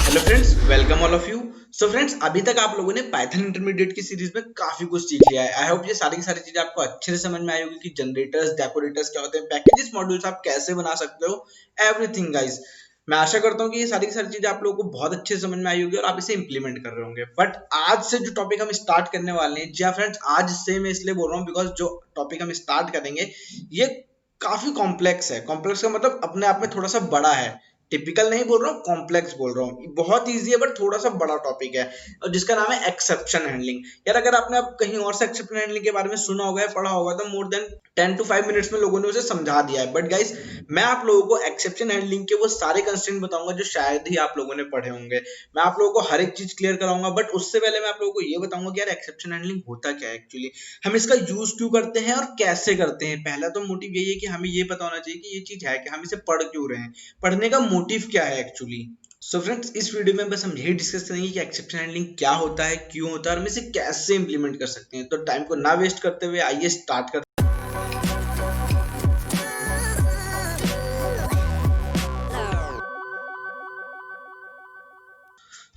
Hello friends, welcome all of you. So friends, अभी तक आप लोगों ने पाइथन इंटरमीडिएट की सीरीज में काफी कुछ सीख लिया है। आई होप ये सारी की सारी चीजें आपको अच्छे से समझ में आई होगी कि जनरेटर्स, डेकोरेटर्स क्या होते हैं, पैकेजेस, मॉड्यूल्स आप कैसे बना सकते हो, एवरीथिंग गाइस। मैं आशा करता हूँ कि ये सारी की सारी चीजें आप लोगों को बहुत अच्छे से समझ में आई होगी और आप इसे इंप्लीमेंट कर रहे होंगे। बट आज से जो टॉपिक हम स्टार्ट करने वाले हैं, जी हाँ फ्रेंड्स, आज से मैं इसलिए बोल रहा हूँ बिकॉज जो टॉपिक हम स्टार्ट करेंगे ये काफी कॉम्प्लेक्स है। कॉम्प्लेक्स का मतलब अपने आप में थोड़ा सा बड़ा है। टिपिकल नहीं बोल रहा हूँ, कॉम्प्लेक्स बोल रहा हूँ। बहुत इजी है बट थोड़ा सा बड़ा टॉपिक है और जिसका नाम है एक्सेप्शन हैंडलिंग। यार अगर आपने अब कहीं और से एक्सेप्शन हैंडलिंग के बारे में सुना होगा या पढ़ा होगा तो मोर देन 10 to 5 मिनट्स में लोगों ने उसे समझा दिया है। बट गाइस, मैं आप लोगों को एक्सेप्शन हैंडलिंग के वो सारे कंस्ट्रेंट बताऊंगा जो शायद ही आप लोगों ने पढ़े होंगे। मैं आप लोगों को हर एक चीज क्लियर कराऊंगा, बट उससे पहले मैं आप लोगों को ये बताऊंगा कि यार एक्सेप्शन हैंडलिंग होता क्या है एक्चुअली, हम इसका यूज क्यों करते हैं और कैसे करते हैं। पहला तो मोटिव यही है कि हमें ये पता होना चाहिए कि ये चीज है कि हम इसे पढ़ क्यों रहे हैं, पढ़ने का मोटिव क्या है एक्चुअली। सो फ्रेंड्स, इस वीडियो में बस हम यही डिस्कस करेंगे कि एक्सेप्शन हैंडलिंग क्या होता है, क्यों होता है और हम इसे कैसे इंप्लीमेंट कर सकते हैं। तो टाइम को ना वेस्ट करते हुए आइए स्टार्ट करते हैं।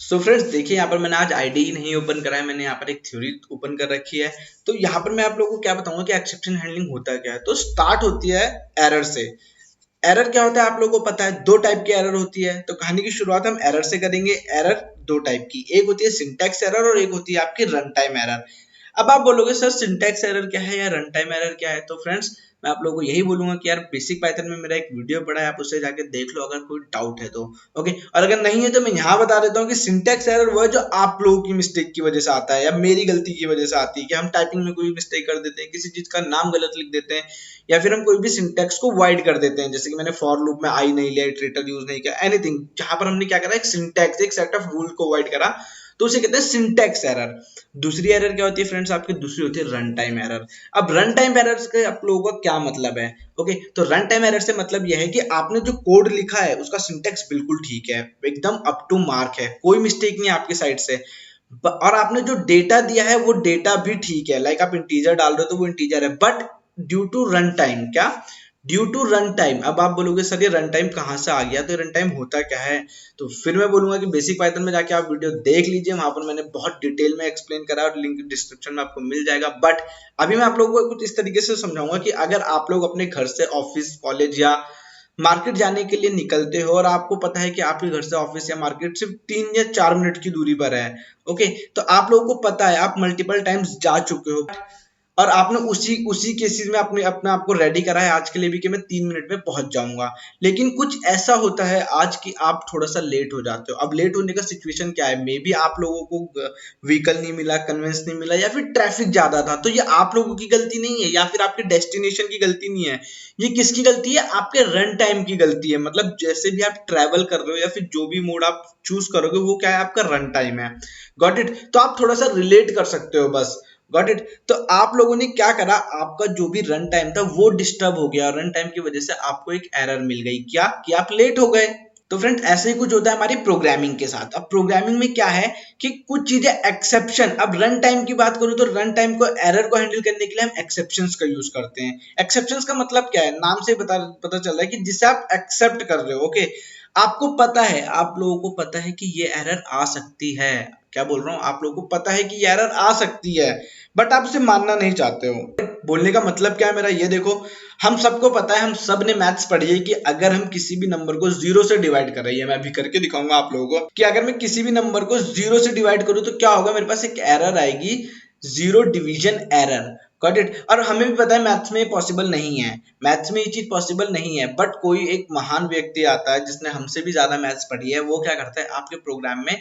सो फ्रेंड्स, देखिए यहाँ पर मैंने आज आईडी ही नहीं ओपन करा है, मैंने यहाँ पर एक थ्योरी ओपन कर रखी है। तो यहाँ पर मैं आप लोगों को क्या बताऊंगा कि एक्सेप्शन हैंडलिंग होता क्या है। तो स्टार्ट होती है एरर से। एरर क्या होता है आप लोगों को पता है, दो टाइप की एरर होती है। तो कहानी की शुरुआत हम एरर से करेंगे। एरर दो टाइप की, एक होती है सिंटैक्स एरर और एक होती है आपकी रन टाइम एरर। अब आप बोलोगे सर सिंटैक्स एरर क्या है या रन टाइम एरर क्या है। तो फ्रेंड्स, मैं आप लोगों को यही बोलूंगा कि यार बेसिक पाइथन में मेरा एक वीडियो पड़ा है, आप उसे जाके देख लो अगर कोई डाउट है तो। ओके, और अगर नहीं है तो मैं यहाँ बता देता हूँ कि सिंटैक्स एरर वो है जो आप लोगों की मिस्टेक की वजह से आता है या मेरी गलती की वजह से आती है, कि हम टाइपिंग में कोई मिस्टेक कर देते हैं, किसी चीज का नाम गलत लिख देते हैं, या फिर हम कोई भी सिंटैक्स को वाइड कर देते हैं। जैसे कि मैंने फॉर लूप में आई नहीं लिया, इटरेटर यूज नहीं किया, एनीथिंग जहां पर हमने क्या करा, एक सिंटैक्स, एक सेट ऑफ रूल को वाइड करा, तो उसे कहते हैं सिंटैक्स एरर। दूसरी एरर क्या होती है फ्रेंड्स आपकी, दूसरी होती है रन टाइम एरर। अब रन टाइम एरर के आप लोगों का क्या मतलब है। ओके, तो रन टाइम एरर से मतलब यह है कि आपने जो कोड लिखा है उसका सिंटैक्स बिल्कुल ठीक है, एकदम अप टू मार्क है, कोई मिस्टेक नहीं है आपकी साइड से। और आपने जो डेटा दिया है वो डेटा भी ठीक है, लाइक आप इंटीजर डाल रहे हो तो वो इंटीजर है, but due to run time, क्या, ड्यू टू रन टाइम। अब आप बोलोगे सर ये रन टाइम कहाँ से आ गया, तो रन टाइम होता क्या है। तो फिर मैं बोलूंगा कि बेसिक पाइथन में जाके आप वीडियो देख लीजिए, वहां पर मैंने बहुत डिटेल में एक्सप्लेन करा और लिंक डिस्क्रिप्शन में आपको मिल जाएगा। बट अभी मैं आप लोगों को कुछ इस तरीके से समझाऊंगा कि अगर आप लोग अपने घर से ऑफिस, कॉलेज या मार्केट जाने के लिए निकलते हो और आपको पता है कि आपके घर से ऑफिस या मार्केट सिर्फ 3 या 4 मिनट की दूरी पर है। ओके, तो आप लोगों को पता है, आप मल्टीपल टाइम्स जा चुके हो और आपने उसी उसी केसेस में अपने अपने आप को रेडी करा है आज के लिए भी कि मैं 3 मिनट में पहुंच जाऊंगा। लेकिन कुछ ऐसा होता है आज की आप थोड़ा सा लेट हो जाते हो। अब लेट होने का सिचुएशन क्या है, मे बी आप लोगों को व्हीकल नहीं मिला, कन्वेंस नहीं मिला, या फिर ट्रैफिक ज्यादा था। तो ये आप लोगों की गलती नहीं है या फिर आपके डेस्टिनेशन की गलती नहीं है, ये किसकी गलती है, आपके रन टाइम की गलती है। मतलब जैसे भी आप ट्रैवल कर रहे हो या फिर जो भी मोड आप चूज करोगे वो क्या है, आपका रन टाइम है। Got it. तो आप थोड़ा सा रिलेट कर सकते हो बस। Got it. तो आप लोगों ने क्या करा, आपका जो भी रन टाइम था वो डिस्टर्ब हो गया, रन टाइम की वजह से आपको एक एरर मिल गई, क्या कि आप लेट हो गए। तो फ्रेंड, ऐसे ही कुछ होता है हमारी प्रोग्रामिंग के साथ। अब प्रोग्रामिंग में क्या है कि कुछ चीजें एक्सेप्शन, अब रन टाइम की बात करूं तो रन टाइम को, एरर को हैंडल करने के लिए हम एक्सेप्शंस का यूज करते हैं। एक्सेप्शंस का मतलब क्या है, नाम से पता चल रहा है कि जिसे आप एक्सेप्ट कर रहे हो। ओके, आपको पता है, आप लोगों को पता है कि ये एरर आ सकती है। क्या बोल रहा हूँ, आप लोगों को पता है कि ये एरर आ सकती है, बट आप उसे मानना नहीं चाहते हो। बोलने का मतलब क्या है मेरा, ये देखो, हम सबको पता है, हम सब ने मैथ्स पढ़ी है कि अगर हम किसी भी नंबर को जीरो से डिवाइड कर रही है, मैं अभी करके दिखाऊंगा आप लोगों को कि अगर मैं किसी भी नंबर को जीरो से डिवाइड करूं तो क्या होगा, मेरे पास एक एरर आएगी, zero division error. Got it. और हमें भी पता है मैथ्स में पॉसिबल नहीं है, मैथ्स में ये चीज पॉसिबल नहीं है, बट कोई एक महान व्यक्ति आता है जिसने हमसे भी ज्यादा मैथ्स पढ़ी है, वो क्या करता है आपके प्रोग्राम में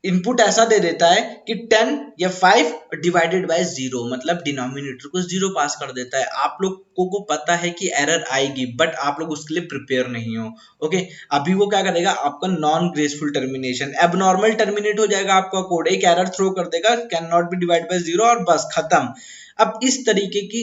इनपुट ऐसा दे देता है कि 10 या 5 डिवाइडेड बाय 0, मतलब डिनोमिनेटर को 0 पास कर देता है। आप लोगों को पता है कि एरर आएगी, बट आप लोग उसके लिए प्रिपेयर नहीं हो। ओके, अभी वो क्या करेगा, आपका non graceful termination, abnormal terminate हो जाएगा आपका कोड, एक एरर थ्रो कर देगा, can not be divide by 0, और बस खत्म। अब इस तरीके की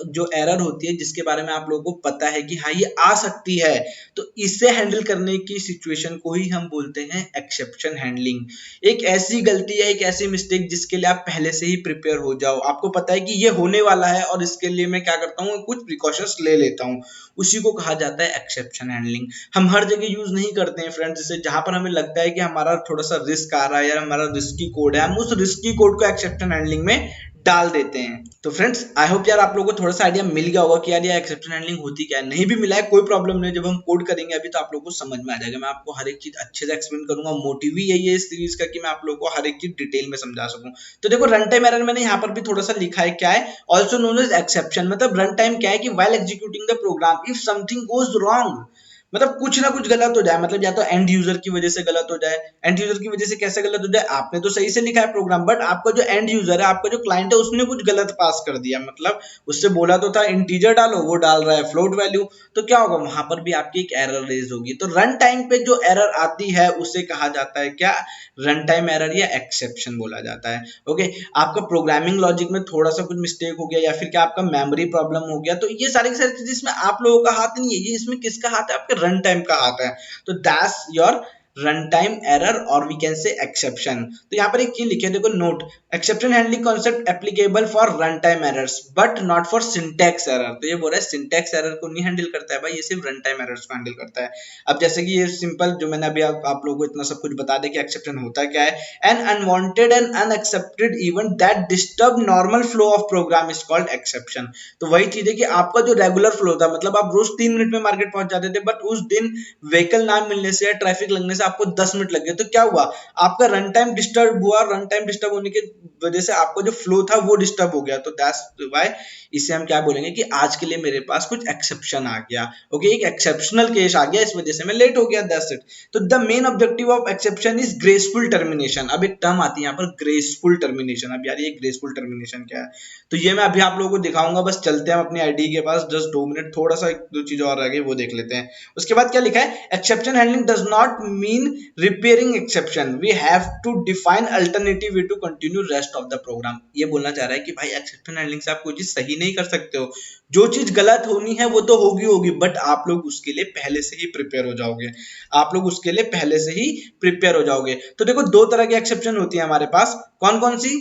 जो एरर होती है जिसके बारे में आप लोगों को पता है कि हाँ ये आ सकती है, तो इससे हैंडल करने की सिचुएशन को ही हम बोलते हैं एक्सेप्शन हैंडलिंग। एक ऐसी गलती या एक ऐसी मिस्टेक जिसके लिए आप पहले से ही प्रिपेयर हो जाओ, आपको पता है कि ये होने वाला है और इसके लिए मैं क्या करता हूँ, कुछ प्रिकॉशंस ले लेता हूँ, उसी को कहा जाता है एक्सेप्शन हैंडलिंग। हम हर जगह यूज नहीं करते हैं फ्रेंड्स, जैसे जहां पर हमें लगता है कि हमारा थोड़ा सा रिस्क आ रहा है या हमारा रिस्की कोड है, हम उस रिस्की कोड को एक्सेप्शन हैंडलिंग में डाल देते हैं। तो फ्रेंड्स आई होप यार आप लोगों को थोड़ा सा आइडिया मिल गया होगा कि यार ये एक्सेप्शन हैंडलिंग होती क्या है। नहीं भी मिला है कोई प्रॉब्लम नहीं, जब हम कोड करेंगे अभी तो आप लोगों को समझ में आ जाएगा, मैं आपको हर एक चीज अच्छे से एक्सप्लेन करूंगा। मोटिव ही यही है इस सीरीज का कि मैं आप लोगों को हर एक चीज डिटेल में समझा सकूं। तो देखो रन टाइम एरर मैंने यहाँ पर भी थोड़ा सा लिखा है, क्या है, ऑल्सो नोन एज एक्सेप्शन। मतलब रन टाइम क्या है कि while executing the program if something goes wrong, मतलब कुछ ना कुछ गलत हो जाए, मतलब या तो एंड यूजर की वजह से गलत हो जाए। एंड यूजर की वजह से कैसे गलत हो जाए, आपने तो सही से लिखा है प्रोग्राम, बट आपका जो एंड यूजर है, आपका जो क्लाइंट है, उसने कुछ गलत पास कर दिया। मतलब उससे बोला तो था इंटीजर डालो, वो डाल रहा है फ्लोट वैल्यू, तो क्या होगा, वहां पर भी आपकी एक एरर रेज होगी। तो रन टाइम पे जो एरर आती है उसे कहा जाता है क्या, रन टाइम एरर या एक्सेप्शन बोला जाता है। ओके, आपका प्रोग्रामिंग लॉजिक में थोड़ा सा कुछ मिस्टेक हो गया या फिर क्या आपका मेमोरी प्रॉब्लम हो गया, तो ये सारी की सारी चीजें इसमें आप लोगों का हाथ नहीं है, ये इसमें किसका हाथ है, आपके रन टाइम का हाथ है। तो that's your run time error और वी कैन से एक्सेप्शन। तो यहाँ पर एक चीज लिखे देखो, note, exception handling concept applicable for run time errors but not for syntax error. तो ये बोल रहा है सिंटैक्स एरर को नहीं हैंडल करता है भाई, ये सिर्फ रन टाइम एरर्स को हैंडल करता है। अब जैसे कि ये सिंपल जो मैंने अभी आप लोगों को इतना सब कुछ बता दिया कि एक्सेप्शन होता क्या है, an unwanted and unexpected event that disturb normal flow of program is called exception. तो वही चीज है कि आपका जो रेगुलर फ्लो था, मतलब आप रोज 3 मिनट में मार्केट पहुंच जाते थे, बट उस दिन व्हीकल ना मिलने से या ट्रैफिक लगने से आपको 10 मिनट लग गए, तो क्या हुआ, आपका रन टाइम डिस्टर्ब हुआ। रन टाइम डिस्टर्ब होने की वजह से आपका जो फ्लो था वो डिस्टर्ब हो गया। तो दैट्स व्हाई इसे हम क्या बोलेंगे कि आज के लिए मेरे पास कुछ एक्सेप्शन आ गया। ओके, एक एक्सेप्शनल केस आ गया, इस वजह से मैं लेट हो गया, दैट्स इट। तो the main objective of exception is graceful termination. अब एक टर्म आती है यहाँ पर, ग्रेसफुल टर्मिनेशन। अब यार ये ग्रेसफुल टर्मिनेशन क्या है, तो ये मैं अभी आप लोगों को दिखाऊंगा। बस चलते हैं अपनी आईडी के पास, जस्ट 2 मिनट, थोड़ा सा एक दो चीज और रह गई वो देख लेते हैं। उसके बाद क्या लिखा है, exception handling does not mean repairing exception, we have to define alternative way to continue rest of the program. ये बोलना चाह रहा है कि भाई एक्सेप्शन हैंडलिंग से आप कोई चीज सही नहीं कर सकते हो, जो चीज गलत होनी है वो तो होगी होगी, बट आप लोग उसके लिए पहले से ही प्रिपेयर हो जाओगे, आप लोग उसके लिए पहले से ही प्रिपेयर हो जाओगे। तो देखो दो तरह की एक्सेप्शन होती है हमारे पास, कौन कौन सी,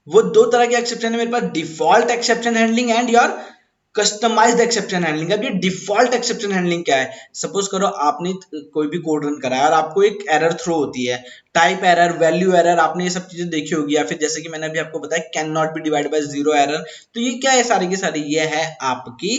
वो दो तरह की एक्सेप्शन है मेरे पास, default exception handling and your customised exception handling. अब ये डिफॉल्ट एक्सेप्शन हैंडलिंग क्या है, सपोज करो आपने कोई भी कोड रन करा है और आपको एक एरर थ्रो होती है, टाइप एरर, वैल्यू एरर, आपने ये सब चीजें देखी होगी, या फिर जैसे कि मैंने अभी आपको बताया can not be divide by zero error. तो ये क्या है, सारी की सारी ये है आपकी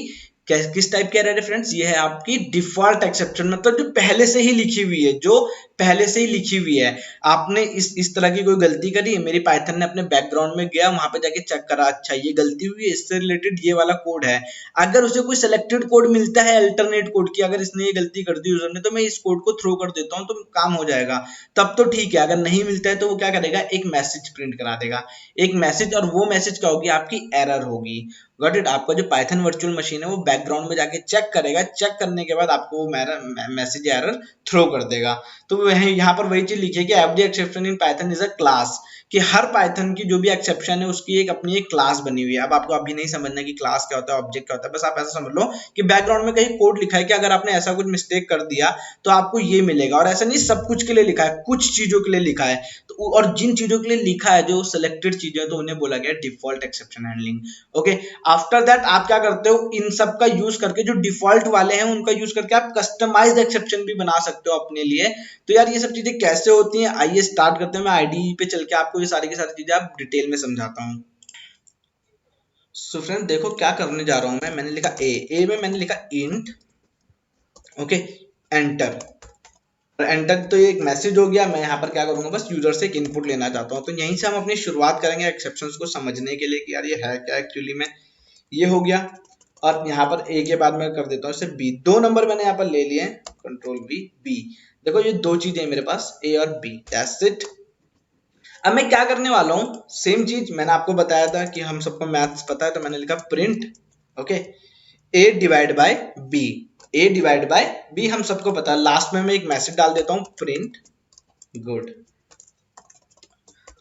किस टाइप की एरर है फ्रेंड्स, ये है आपकी डिफॉल्ट एक्सेप्शन, मतलब जो पहले से ही लिखी हुई है, जो पहले से ही लिखी हुई है। आपने इस तरह की कोई गलती करी, मेरी पाइथन ने अपने बैकग्राउंड में गया, वहां पे जाके चेक करा, अच्छा ये गलती हुई है, इससे रिलेटेड ये वाला कोड है। अगर उसे कोई सिलेक्टेड कोड मिलता है अल्टरनेट कोड की, अगर इसने ये गलती कर दी यूजर ने, तो मैं इस कोड को थ्रो कर देता हूँ, तो काम हो जाएगा, तब तो ठीक है। अगर नहीं मिलता है तो वो क्या करेगा, एक मैसेज प्रिंट करा देगा, एक मैसेज, और वो मैसेज क्या होगी, आपकी एरर होगी। गॉट इट, आपका जो पाइथन वर्चुअल मशीन है वो बैकग्राउंड में जाके चेक करेगा, चेक करने के बाद आपको वो मैसेज एरर थ्रो कर देगा। तो यहाँ पर वही चीज लिखी है कि every exception in Python is a class, कि हर पाइथन की जो भी एक्सेप्शन है उसकी एक अपनी एक क्लास बनी हुई है। अब आपको अभी नहीं समझना कि क्लास क्या होता है, ऑब्जेक्ट क्या होता है, बस आप ऐसा समझ लो कि बैकग्राउंड में कहीं कोड लिखा है कि अगर आपने ऐसा कुछ मिस्टेक कर दिया तो आपको ये मिलेगा, और ऐसा नहीं सब कुछ के लिए लिखा है, कुछ चीजों के लिए लिखा है। तो और जिन चीजों के लिए लिखा है, जो सिलेक्टेड चीजें, तो उन्हें बोला गया default exception handling. Okay, after that आप क्या करते हो, इन सब का यूज करके, जो डिफॉल्ट वाले हैं उनका यूज करके आप कस्टमाइज्ड एक्सेप्शन भी बना सकते हो अपने लिए। तो यार ये सब चीजें कैसे होती हैं, आइए स्टार्ट करते हैं। मैं आईडी पे चल के आपको ये सारी की सारी चीजें आप डिटेल में समझाता हूँ। सो फ्रेंड देखो क्या करने जा रहा हूं मैंने लिखा ए में मैंने लिखा इंट, ओके, एंटर। एंटर तो ये एक मैसेज हो गया। मैं यहाँ पर क्या करूंगा, बस यूजर से एक इनपुट लेना चाहता हूँ, तो यहीं से हम अपनी शुरुआत करेंगे एक्सेप्शंस को समझने के लिए कि यार ये है क्या एक्चुअली में। ये हो गया, और यहाँ पर ए के बाद मैं कर देता हूँ इसे बी। 2 नंबर मैंने यहाँ पर ले लिए, कंट्रोल बी। देखो ये दो चीजें मेरे पास, ए और बी, दैट्स इट। अब मैं क्या करने वाला हूँ, सेम चीज मैंने आपको बताया था कि हम सबको मैथ्स पता है, तो मैंने लिखा print, okay, A divide by B. A divide by B हम सबको पता है। लास्ट में मैं एक मैसेज डाल देता हूँ, प्रिंट गुड।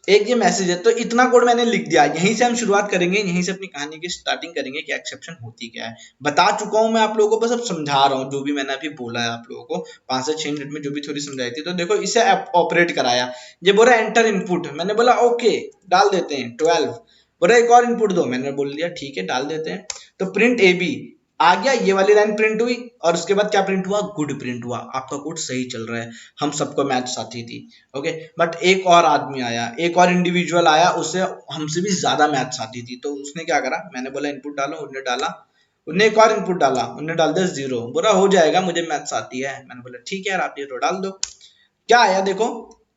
एक ये मैसेज है। तो इतना कोड मैंने लिख दिया। यहीं से हम शुरुआत करेंगे, यहीं से अपनी कहानी की स्टार्टिंग करेंगे कि एक्सेप्शन होती क्या है। बता चुका हूं मैं आप लोगों को, बस अब समझा रहा हूँ जो भी मैंने अभी बोला है आप लोगों को 5 से 6 मिनट में जो भी थोड़ी समझाई थी। तो देखो इसे ऑपरेट कराया। ये बोला एंटर इनपुट, मैंने बोला ओके डाल देते हैं 12। बोला एक और इनपुट दो, मैंने बोल दिया ठीक है डाल देते हैं। तो प्रिंट ए बी आ गया, ये वाली लाइन प्रिंट हुई और उसके बाद क्या प्रिंट हुआ, गुड प्रिंट हुआ। आपका कोड सही चल रहा है, हम सबको मैच आती थी। ओके, बट एक और आदमी आया, एक और इंडिविजुअल आया, उसे हमसे भी ज्यादा मैथ्स आती थी। तो उसने क्या करा, मैंने बोला इनपुट डालो, उन्होंने डाला। उन्हें एक और इनपुट डाला, उन्होंने डाल दिया 0। बोला हो जाएगा, मुझे मैथ्स आती है। मैंने बोला ठीक है यार आप ये तो डाल दो। क्या आया देखो,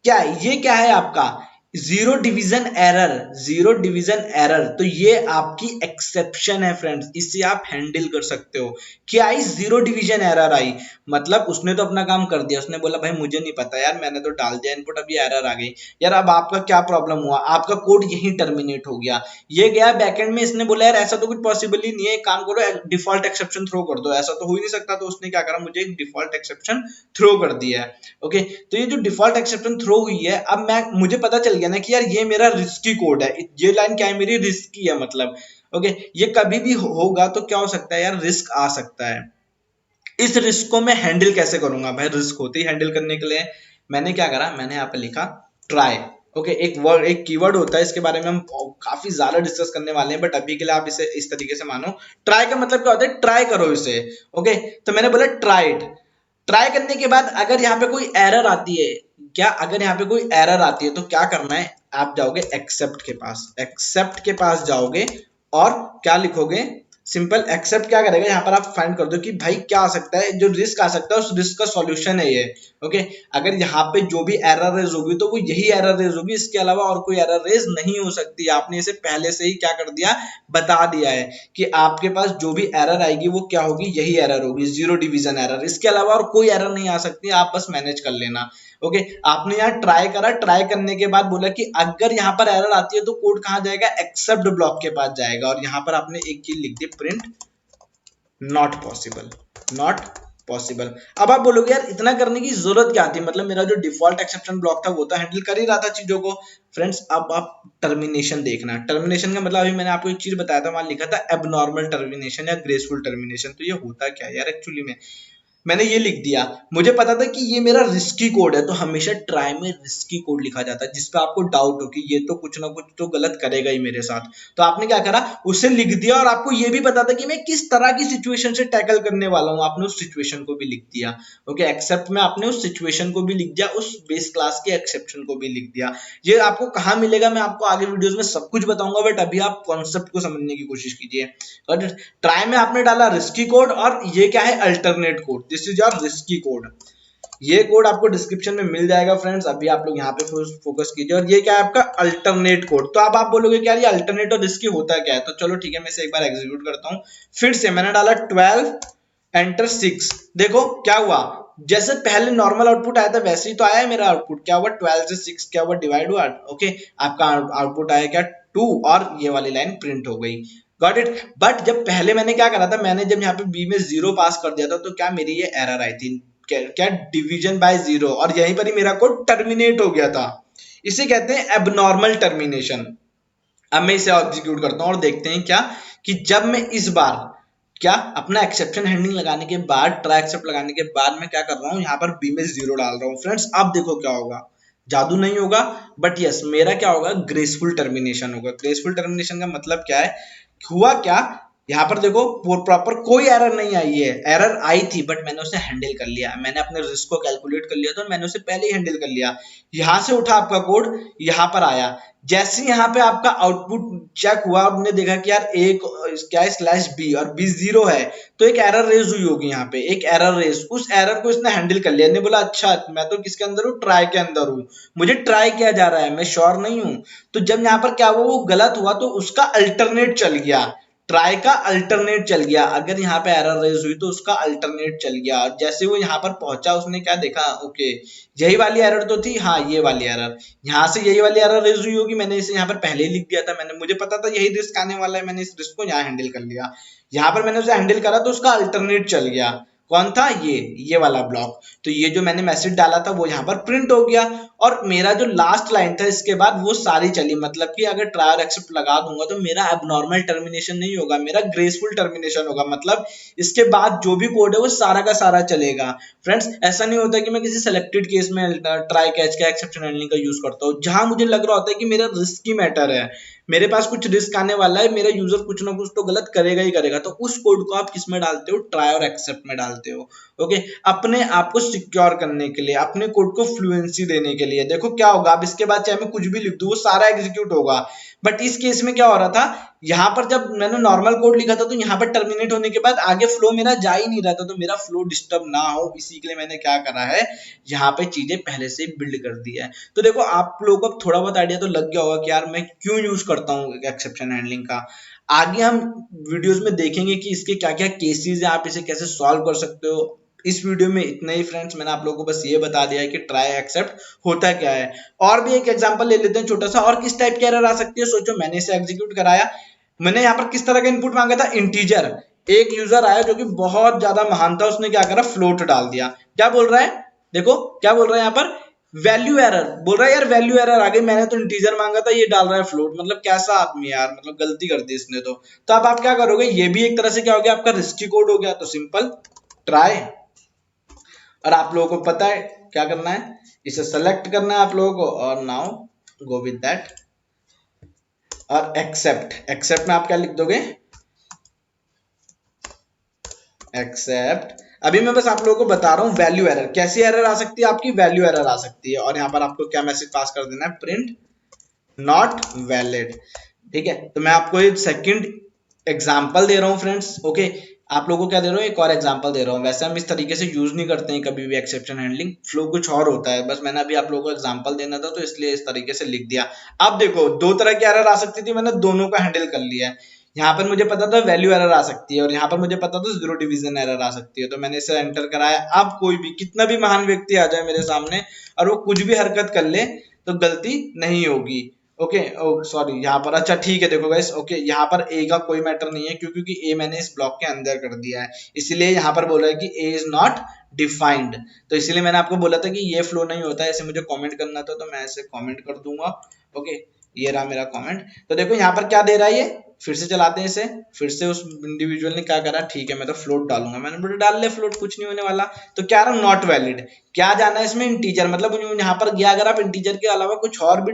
क्या है ये, क्या है आपका zero division error. Zero division error, तो ये आपकी एक्सेप्शन है फ्रेंड्स, इसे आप हैंडल कर सकते हो। क्या आई, जीरो डिवीजन एरर आई। मतलब उसने तो अपना काम कर दिया, उसने बोला भाई मुझे नहीं पता यार, मैंने तो डाल दिया इनपुट, अब ये एरर आ गई। यार अब आपका क्या प्रॉब्लम हुआ, आपका कोड यही टर्मिनेट हो गया। ये गया बैकएंड में, इसने बोला यार ऐसा तो कुछ पॉसिबल ही नहीं है, एक काम करो डिफॉल्ट एक्सेप्शन थ्रो कर दो, ऐसा तो हो ही नहीं सकता। तो उसने क्या करा, मुझे एक डिफॉल्ट एक्सेप्शन थ्रो कर दिया है। ओके, तो ये जो डिफॉल्ट एक्सेप्शन थ्रो हुई है, अब मुझे पता चल गया ना कि यार ये मेरा रिस्की कोड है, ये लाइन क्या है मेरी रिस्की है मतलब। ओके, ये कभी भी होगा तो क्या हो सकता है यार, रिस्क आ सकता है। इस रिस्क को मैं हैंडल कैसे करूंगा भाई, रिस्क होते ही हैंडल करने के लिए मैंने क्या करा, मैंने यहाँ पे लिखा ट्राई। ओके, एक वर्ड, एक कीवर्ड होता है, इसके बारे में हम काफी ज्यादा डिस्कस करने वाले हैं, बट अभी के लिए आप इसे इस तरीके से मानो। ट्राई का मतलब क्या होता है, ट्राई करो इसे। ओके, तो मैंने बोला ट्राइड। ट्राई करने के बाद अगर यहाँ पे कोई एरर आती है, क्या अगर यहाँ पे कोई एरर आती है तो क्या करना है, आप जाओगे एक्सेप्ट के पास, एक्सेप्ट के पास जाओगे और क्या लिखोगे, सिंपल एक्सेप्ट क्या करेगा, यहाँ पर आप फाइंड कर दो कि भाई क्या आ सकता है, जो रिस्क आ सकता है उस रिस्क का सॉल्यूशन है ये। ओके, अगर यहाँ पे जो भी एरर रेज होगी तो वो यही एरर रेज होगी, इसके अलावा और कोई एरर रेज नहीं हो सकती। आपने इसे पहले से ही क्या कर दिया, बता दिया है कि आपके पास जो भी एरर आएगी वो क्या होगी, यही एरर होगी, जीरो डिवीजन एरर, इसके अलावा और कोई एरर नहीं आ सकती, आप बस मैनेज कर लेना। ओके, आपने यहाँ ट्राई करा, ट्राई करने के बाद बोला कि अगर यहाँ पर एरर आती है तो कोड कहाँ जाएगा, एक्सेप्ट ब्लॉक के पास जाएगा, और यहाँ पर आपने एक चीज लिख दी, print not possible, not possible. अब आप बोलोगे यार इतना करने की जरूरत क्या थी, मतलब मेरा जो डिफॉल्ट एक्सेप्शन ब्लॉक था वो तो हैंडल कर ही रहा था चीजों को। फ्रेंड्स अब आप टर्मिनेशन देखना, टर्मिनेशन का मतलब अभी मैंने आपको एक चीज बताया था, वहां लिखा था एबनॉर्मल टर्मिनेशन या ग्रेसफुल टर्मिनेशन। तो ये होता क्या है यार एक्चुअली में, मैंने ये लिख दिया, मुझे पता था कि ये मेरा रिस्की कोड है, तो हमेशा ट्राई में रिस्की कोड लिखा जाता है, जिसपे आपको डाउट हो कि ये तो कुछ ना कुछ तो गलत करेगा ही मेरे साथ। तो आपने क्या करा, उसे लिख दिया, और आपको ये भी पता था कि मैं किस तरह की सिचुएशन से टैकल करने वाला हूँ, आपने उस सिचुएशन को भी लिख दिया। ओके, एक्सेप्ट में आपने उस सिचुएशन को भी लिख दिया, उस बेस क्लास के एक्सेप्शन को भी लिख दिया। ये आपको कहाँ मिलेगा, मैं आपको आगे वीडियोस में सब कुछ बताऊंगा, बट अभी आप कॉन्सेप्ट को समझने की कोशिश कीजिए। और ट्राई में आपने डाला रिस्की कोड, और ये क्या है, alternate code, this is your risky code. ये कोड आपको डिस्क्रिप्शन में मिल जाएगा फ्रेंड्स, अभी आप लोग यहाँ पे फोकस कीजिए। और ये क्या है आपका अल्टरनेट कोड। तो अब आप बोलोगे कि यार ये अल्टरनेट और रिस्की होता क्या है, तो चलो ठीक है मैं इसे एक बार एग्जीक्यूट करता हूँ। फिर से मैंने डाला 12 एंटर 6, देखो क्या हुआ, जैसे पहले नॉर्मल आउटपुट आया था वैसे ही तो आया है मेरा आउटपुट। क्या हुआ, 12 से 6 क्या हुआ, डिवाइड हुआ। ओके, आपका आउटपुट आया क्या, 2, और ये वाली लाइन प्रिंट हो गई। Got it. बट जब पहले मैंने क्या करा था, मैंने जब यहाँ पे बी में 0 पास कर दिया था, तो क्या मेरी ये एरर आई थी, क्या डिवीजन बाय 0, और यहीं पर ही मेरा कोड टर्मिनेट हो गया था। इसे कहते हैं एबनॉर्मल टर्मिनेशन। अब मैं इसे एग्जीक्यूट करता हूँ और देखते हैं क्या, कि जब मैं इस बार क्या अपना एक्सेप्शन हैंडलिंग लगाने के बाद, ट्राई एक्सेप्ट लगाने के बाद मैं क्या कर रहा हूँ, यहाँ पर बी में 0 डाल रहा हूँ। फ्रेंड्स अब देखो क्या होगा, जादू नहीं होगा, बट यस मेरा क्या होगा, ग्रेसफुल टर्मिनेशन होगा। ग्रेसफुल टर्मिनेशन का मतलब क्या है, हुआ क्या, यहाँ पर देखो प्रॉपर कोई एरर नहीं आई है, एरर आई थी बट मैंने उसे हैंडल कर लिया, मैंने अपने रिस्क को कैलकुलेट कर लिया था, मैंने उसे पहले ही हैंडल कर लिया। यहाँ से उठा आपका कोड, यहाँ पर आया, जैसे यहाँ पे आपका आउटपुट चेक हुआ, आपने देखा कि यार एक क्या है स्लैश बी, और बी 0 है, तो एक एरर रेज हुई होगी यहाँ पे, एक एरर रेज, उस एरर को इसने हैंडल कर लिया। ने बोला अच्छा मैं तो किसके अंदर हूँ, ट्राई के अंदर हूँ, मुझे ट्राई किया जा रहा है, मैं श्योर नहीं हूँ। तो जब यहाँ पर क्या हुआ, वो गलत हुआ, तो उसका अल्टरनेट चल गया, ट्राई का अल्टरनेट चल गया। अगर यहाँ पे एरर रेज हुई तो उसका अल्टरनेट चल गया, और जैसे वो यहाँ पर पहुंचा उसने क्या देखा, ओके यही वाली एरर तो थी, हाँ ये वाली एरर, यहाँ से यही वाली एरर रेज हुई होगी, मैंने इसे यहाँ पर पहले ही लिख दिया था, मैंने मुझे पता था यही रिस्क आने वाला है, मैंने इस रिस्क को यहाँ हैंडल कर लिया। यहाँ पर मैंने उसे हैंडल करा तो उसका अल्टरनेट चल गया। कौन था? ये वाला ब्लॉक। तो ये जो मैंने मैसेज डाला था वो यहाँ पर प्रिंट हो गया, और मेरा जो लास्ट लाइन था इसके बाद वो सारी चली। मतलब कि अगर ट्राई और एक्सेप्ट लगा दूंगा तो मेरा एबनॉर्मल टर्मिनेशन नहीं होगा, मेरा ग्रेसफुल टर्मिनेशन होगा। मतलब इसके बाद जो भी कोड है वो सारा का सारा चलेगा। फ्रेंड्स, ऐसा नहीं होता कि मैं किसी सेलेक्टेड केस में ट्राई कैच का एक्सेप्शन हैंडलिंग का यूज करता हूँ, जहां मुझे लग रहा होता है कि मेरा रिस्की मैटर है, मेरे पास कुछ रिस्क आने वाला है, मेरा यूजर कुछ ना कुछ तो गलत करेगा ही करेगा, तो उस कोड को आप किस में डालते हो? ट्राई और एक्सेप्ट में डालते हो। ओके, अपने आप को सिक्योर करने के लिए, अपने कोड को फ्लुएंसी देने के लिए। देखो क्या होगा, अब इसके बाद चाहे मैं कुछ भी लिख दूं वो सारा एग्जीक्यूट होगा। बट इस केस में क्या हो रहा था, यहाँ पर जब मैंने नॉर्मल कोड लिखा था तो यहाँ पर टर्मिनेट होने के बाद आगे फ्लो मेरा जा ही नहीं रहा था, तो मेरा फ्लो डिस्टर्ब ना हो इसी के लिए मैंने क्या करा है, यहाँ पे चीजें पहले से बिल्ड कर दी है। तो देखो आप लोगों को थोड़ा बहुत आइडिया तो लग गया होगा कि यार मैं क्यों यूज करता हूँ एक्सेप्शन हैंडलिंग का। आगे हम वीडियोस में देखेंगे कि इसके क्या क्या केसेस है, आप इसे कैसे सॉल्व कर सकते हो। इस वीडियो में इतना ही फ्रेंड्स, मैंने आप लोगों को बस ये बता दिया है कि ट्राई एक्सेप्ट होता क्या है। और भी एक एग्जांपल ले लेते हैं छोटा सा, और किस टाइप की एरर आ सकती है। सोचो मैंने इसे एग्जीक्यूट कराया, मैंने यहाँ पर किस तरह का इनपुट मांगा था? इंटीजर। एक यूजर आया जो कि बहुत ज्यादा महान था, उसने क्या करा? फ्लोट डाल दिया। क्या बोल रहा है? देखो क्या बोल रहा है यहाँ पर, वैल्यू एरर बोल रहा है। यार वैल्यू एरर आ गई, मैंने तो इंटीजर मांगा था, ये डाल रहा है फ्लोट। मतलब कैसा आदमी यार, मतलब गलती कर दी इसने तो अब आप क्या करोगे? ये भी एक तरह से क्या हो गया, आपका रिस्की कोड हो गया। तो सिंपल ट्राई, और आप लोगों को पता है क्या करना है, इसे सेलेक्ट करना है आप लोगों को, और नाउ गो विद दैट, और एक्सेप्ट में आप क्या लिख दोगे? एक्सेप्ट। अभी मैं बस आप लोगों को बता रहा हूँ वैल्यू एरर कैसी एरर आ सकती है, आपकी वैल्यू एरर आ सकती है। और यहाँ पर आपको क्या मैसेज पास कर देना है? Print not valid. ठीक है, तो मैं आपको एक सेकंड एग्जांपल दे रहा हूँ फ्रेंड्स। ओके, आप लोगों को क्या दे रहा हूँ? एक और एग्जांपल दे रहा हूँ। वैसे हम इस तरीके से यूज नहीं करते हैं कभी भी एक्सेप्शन हैंडलिंग, फ्लो कुछ और होता है। बस मैंने अभी आप लोगों को एग्जांपल देना था तो इसलिए इस तरीके से लिख दिया। अब देखो दो तरह की एरर आ सकती थी, मैंने दोनों को हैंडल कर लिया है। यहाँ पर मुझे पता था वैल्यू एरर आ सकती है, और यहाँ पर मुझे पता था जीरो डिवीजन एरर आ सकती है। तो मैंने इसे एंटर कराया। अब कोई भी कितना भी महान व्यक्ति आ जाए मेरे सामने और वो कुछ भी हरकत कर ले तो गलती नहीं होगी। ओके, सॉरी यहाँ पर, अच्छा ठीक है, देखो गाइस, ओके यहाँ पर ए का कोई मैटर नहीं है, क्योंकि ए मैंने इस ब्लॉक के अंदर कर दिया है, इसलिए यहाँ पर बोला है कि ए इज नॉट डिफाइंड। तो इसीलिए मैंने आपको बोला था कि ये फ्लो नहीं होता है, ऐसे मुझे कमेंट करना था तो मैं ऐसे कमेंट कर दूंगा। ओके, ये रहा मेरा कमेंट। तो देखो यहाँ पर क्या दे रहा है, ये फिर से चलाते हैं इसे। फिर से उस इंडिविजुअल ने क्या करा, ठीक है मैं तो फ्लोट डालूंगा, मैंने बोला डाल ले फ्लोट, कुछ नहीं होने वाला। तो क्या रहा? Not valid. क्या जाना है इसमें? इंटीजर। मतलब यहाँ पर गया, अगर आप इंटीजर के अलावा कुछ और भी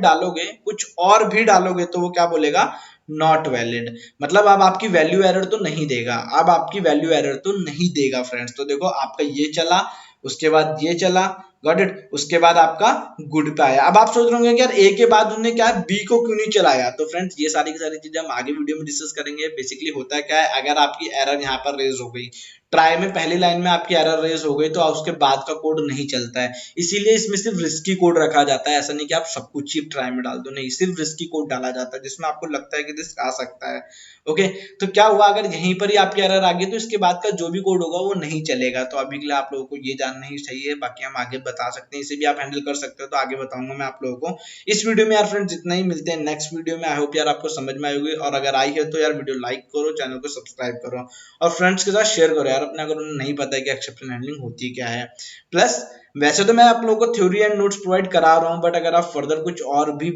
डालोगे तो वो क्या बोलेगा? Not valid. मतलब अब आपकी वैल्यू एरर तो नहीं देगा, अब आपकी वैल्यू एरर तो नहीं देगा फ्रेंड्स। तो देखो आपका ये चला, उसके बाद ये चला, गॉट इट, उसके बाद आपका गुड पे आया। अब आप सोच रहे होंगे कि यार ए के बाद उन्होंने क्या बी को क्यों नहीं चलाया? तो फ्रेंड्स ये सारी की सारी चीजें हम आगे वीडियो में डिस्कस करेंगे। बेसिकली होता है क्या है, अगर आपकी एरर यहाँ पर रेज हो गई, ट्राई में पहली लाइन में आपकी एरर रेज हो गई, तो उसके बाद का कोड नहीं चलता है। इसीलिए इसमें सिर्फ रिस्की कोड रखा जाता है। ऐसा नहीं कि आप सब कुछ ही ट्राई में डाल दो, नहीं, सिर्फ रिस्की कोड डाला जाता है जिसमें आपको लगता है कि रिस्क आ सकता है। ओके, तो क्या हुआ, अगर यहीं पर ही आपकी एरर आ गई तो इसके बाद का जो भी कोड होगा वो नहीं चलेगा। तो अभी के लिए आप लोगों को ये जानना ही चाहिए, बाकी हम आगे बता सकते हैं, इसे भी आप हैंडल कर सकते हो तो आगे बताऊंगा मैं आप लोगों को इस वीडियो में। यार फ्रेंड्स जितना ही, मिलते हैं नेक्स्ट वीडियो में। आई होप यार आपको समझ में आई होगी, और अगर आई है तो यार वीडियो लाइक करो, चैनल को सब्सक्राइब करो, और फ्रेंड्स के साथ शेयर करो यार अपने, अगर उन्हें नहीं पता है कि एक्सेप्शन हैंडलिंग होती क्या है। प्लस वैसे तो मैं आप लोगों को थ्योरी एंड नोट्स प्रोवाइड करा रहा हूँ, बट अगर आप फर्दर कुछ और भी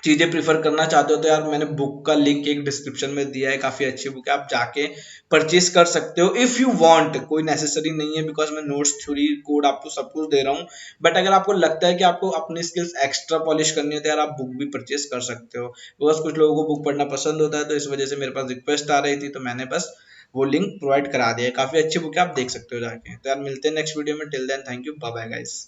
चीजें प्रीफर करना चाहते हो तो यार मैंने बुक का लिंक एक डिस्क्रिप्शन में दिया है, काफी अच्छी बुक है, आप जाके परचेज कर सकते हो इफ यू वांट। कोई नेसेसरी नहीं है, बिकॉज मैं नोट्स थ्योरी कोड आपको सब कुछ दे रहा हूँ। बट अगर आपको लगता है कि आपको अपनी स्किल्स एक्स्ट्रा पॉलिश करनी है तो यार आप बुक भी परचेज कर सकते हो। बिकॉज कुछ लोगों को बुक पढ़ना पसंद होता है, तो इस वजह से मेरे पास रिक्वेस्ट आ रही थी, तो मैंने बस वो लिंक प्रोवाइड करा दिया है। काफी अच्छी बुक है, आप देख सकते हो जाके। तो यार मिलते हैं नेक्स्ट वीडियो में, till then thank you, bye bye guys.